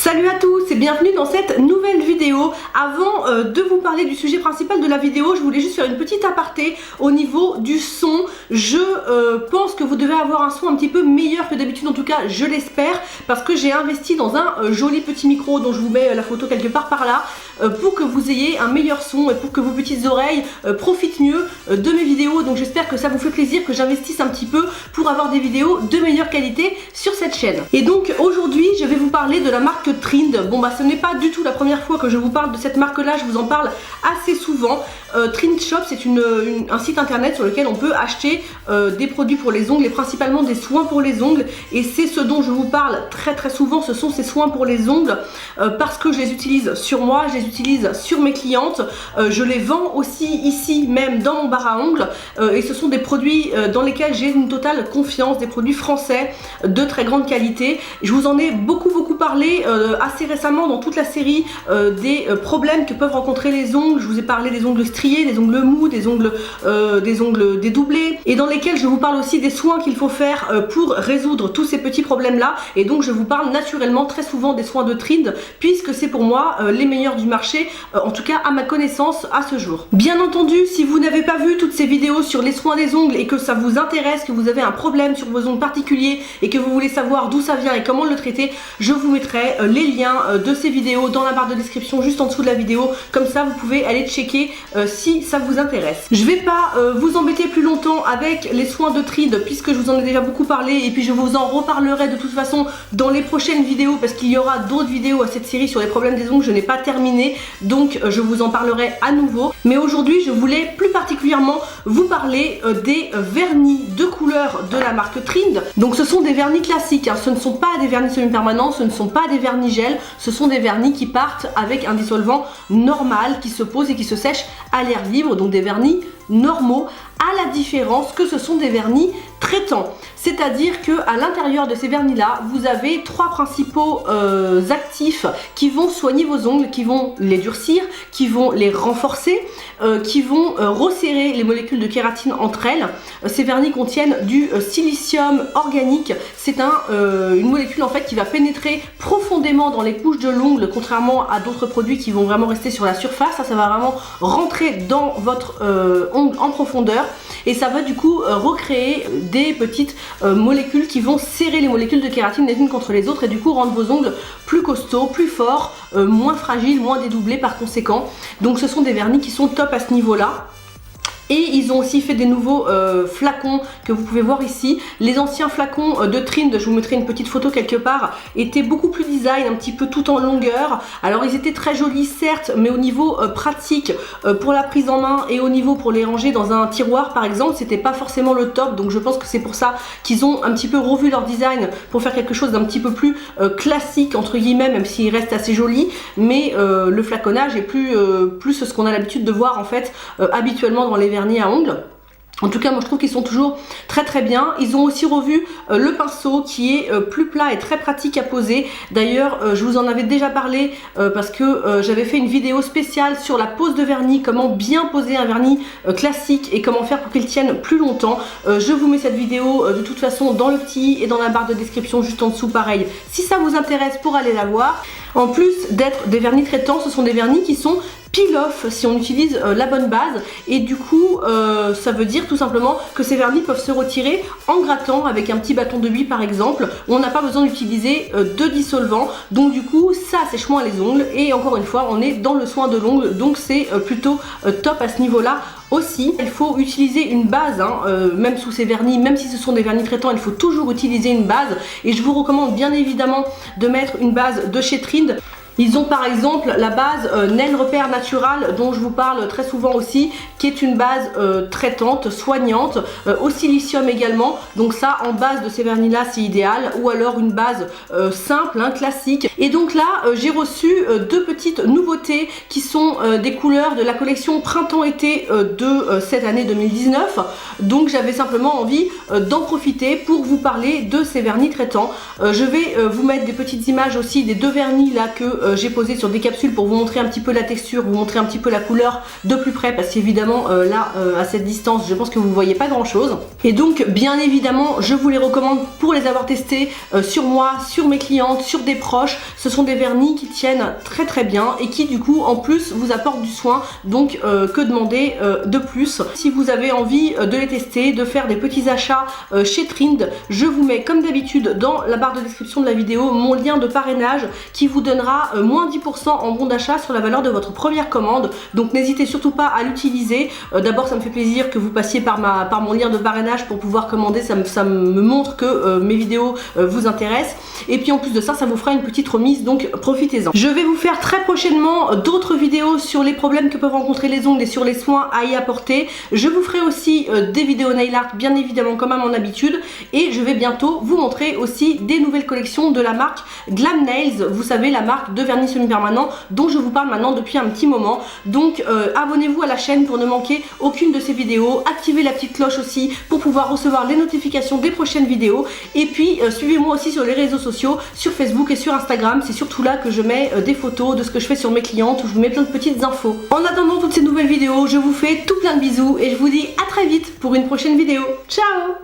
Salut à tous et bienvenue dans cette nouvelle vidéo. Avant de vous parler du sujet principal de la vidéo, je voulais juste faire une petite aparté au niveau du son. Je pense que vous devez avoir un son un petit peu meilleur que d'habitude, en tout cas je l'espère, parce que j'ai investi dans un joli petit micro dont je vous mets la photo quelque part par là, pour que vous ayez un meilleur son et pour que vos petites oreilles profitent mieux de mes vidéos. Donc j'espère que ça vous fait plaisir que j'investisse un petit peu pour avoir des vidéos de meilleure qualité sur cette chaîne. Et donc aujourd'hui je vais vous parler de la marque Trind. Bon bah ce n'est pas du tout la première fois que je vous parle de cette marque là, je vous en parle assez souvent. Trind Shop, c'est un site internet sur lequel on peut acheter des produits pour les ongles et principalement des soins pour les ongles, et c'est ce dont je vous parle très souvent, ce sont ces soins pour les ongles, parce que je les utilise sur moi, je les utilise sur mes clientes, je les vends aussi ici même dans mon bar à ongles, et ce sont des produits dans lesquels j'ai une totale confiance, des produits français de très grande qualité. Je vous en ai beaucoup parlé assez récemment dans toute la série des problèmes que peuvent rencontrer les ongles. Je vous ai parlé des ongles striés, des ongles mous, des ongles dédoublés, et dans lesquels je vous parle aussi des soins qu'il faut faire pour résoudre tous ces petits problèmes là. Et donc je vous parle naturellement très souvent des soins de Trind, puisque c'est pour moi les meilleurs du marché, en tout cas à ma connaissance à ce jour. Bien entendu, si vous n'avez pas vu toutes ces vidéos sur les soins des ongles et que ça vous intéresse, que vous avez un problème sur vos ongles particuliers et que vous voulez savoir d'où ça vient et comment le traiter, je vous mettrai les liens de ces vidéos dans la barre de description juste en dessous de la vidéo, comme ça vous pouvez aller checker si ça vous intéresse. Je vais pas vous embêter plus longtemps avec les soins de Trind puisque je vous en ai déjà beaucoup parlé, et puis je vous en reparlerai de toute façon dans les prochaines vidéos parce qu'il y aura d'autres vidéos à cette série sur les problèmes des ongles, je n'ai pas terminé, donc je vous en parlerai à nouveau. Mais aujourd'hui je voulais plus particulièrement vous parler des vernis de couleur de la marque Trind. Donc ce sont des vernis classiques, hein. Ce ne sont pas des vernis semi-permanents, ce ne sont pas des vernis gel, ce sont des vernis qui partent avec un dissolvant normal qui se pose et qui se sèche à l'air libre, donc des vernis normaux, à la différence que ce sont des vernis traitants. C'est-à-dire que à l'intérieur de ces vernis là, vous avez trois principaux actifs qui vont soigner vos ongles, qui vont les durcir, qui vont les renforcer, qui vont resserrer les molécules de kératine entre elles. Ces vernis contiennent du silicium organique. C'est une molécule en fait qui va pénétrer profondément dans les couches de l'ongle, contrairement à d'autres produits qui vont vraiment rester sur la surface. Ça va vraiment rentrer dans votre ongle en profondeur, et ça va du coup recréer des petites molécules qui vont serrer les molécules de kératine les unes contre les autres, et du coup rendre vos ongles plus costauds, plus forts, moins fragiles, moins dédoublés par conséquent. Donc ce sont des vernis qui sont top à ce niveau là. Et ils ont aussi fait des nouveaux flacons que vous pouvez voir ici. Les anciens flacons de Trind, je vous mettrai une petite photo quelque part, étaient beaucoup plus design, un petit peu tout en longueur. Alors ils étaient très jolis certes, mais au niveau pratique pour la prise en main et au niveau pour les ranger dans un tiroir par exemple, c'était pas forcément le top. Donc je pense que c'est pour ça qu'ils ont un petit peu revu leur design pour faire quelque chose d'un petit peu plus classique entre guillemets, même s'il reste assez joli. Mais le flaconnage est plus ce qu'on a l'habitude de voir en fait habituellement dans les vernis à ongles. En tout cas moi je trouve qu'ils sont toujours très bien. Ils ont aussi revu le pinceau qui est plus plat et très pratique à poser. D'ailleurs je vous en avais déjà parlé parce que j'avais fait une vidéo spéciale sur la pose de vernis, comment bien poser un vernis classique et comment faire pour qu'il tienne plus longtemps. Je vous mets cette vidéo de toute façon dans le petit et dans la barre de description juste en dessous pareil, si ça vous intéresse pour aller la voir. En plus d'être des vernis traitants, ce sont des vernis qui sont peel-off si on utilise la bonne base, et du coup ça veut dire tout simplement que ces vernis peuvent se retirer en grattant avec un petit bâton de buis par exemple, où on n'a pas besoin d'utiliser de dissolvant, donc du coup ça sèche moins les ongles, et encore une fois on est dans le soin de l'ongle, donc c'est plutôt top à ce niveau là. Aussi, il faut utiliser une base, hein, même sous ces vernis, même si ce sont des vernis traitants, il faut toujours utiliser une base, et je vous recommande bien évidemment de mettre une base de chez Trind. Ils ont par exemple la base Nail Repair Natural dont je vous parle très souvent aussi, qui est une base traitante, soignante, au silicium également. Donc ça en base de ces vernis là c'est idéal, ou alors une base simple, hein, classique. Et donc là j'ai reçu deux petites nouveautés qui sont des couleurs de la collection printemps-été de cette année 2019. Donc j'avais simplement envie d'en profiter pour vous parler de ces vernis traitants. Je vais vous mettre des petites images aussi des deux vernis là que j'ai posé sur des capsules pour vous montrer un petit peu la texture, vous montrer un petit peu la couleur de plus près, parce qu'évidemment là à cette distance je pense que vous voyez pas grand chose. Et donc bien évidemment je vous les recommande pour les avoir testés sur moi, sur mes clientes, sur des proches. Ce sont des vernis qui tiennent très très bien et qui du coup en plus vous apportent du soin, donc que demander de plus. Si vous avez envie de les tester, de faire des petits achats chez Trind, je vous mets comme d'habitude dans la barre de description de la vidéo mon lien de parrainage qui vous donnera moins 10% en bon d'achat sur la valeur de votre première commande. Donc n'hésitez surtout pas à l'utiliser. D'abord ça me fait plaisir que vous passiez par mon lien de parrainage pour pouvoir commander, ça me montre que mes vidéos vous intéressent. Et puis en plus de ça, ça vous fera une petite remise, donc profitez-en. Je vais vous faire très prochainement d'autres vidéos sur les problèmes que peuvent rencontrer les ongles et sur les soins à y apporter. Je vous ferai aussi des vidéos nail art bien évidemment comme à mon habitude, et je vais bientôt vous montrer aussi des nouvelles collections de la marque Glam Nails, vous savez, la marque de vernis semi-permanent dont je vous parle maintenant depuis un petit moment. Donc abonnez-vous à la chaîne pour ne manquer aucune de ces vidéos, activez la petite cloche aussi pour pouvoir recevoir les notifications des prochaines vidéos, et puis suivez-moi aussi sur les réseaux sociaux, sur Facebook et sur Instagram. C'est surtout là que je mets des photos de ce que je fais sur mes clientes, où je vous mets plein de petites infos. En attendant toutes ces nouvelles vidéos, je vous fais tout plein de bisous et je vous dis à très vite pour une prochaine vidéo. Ciao!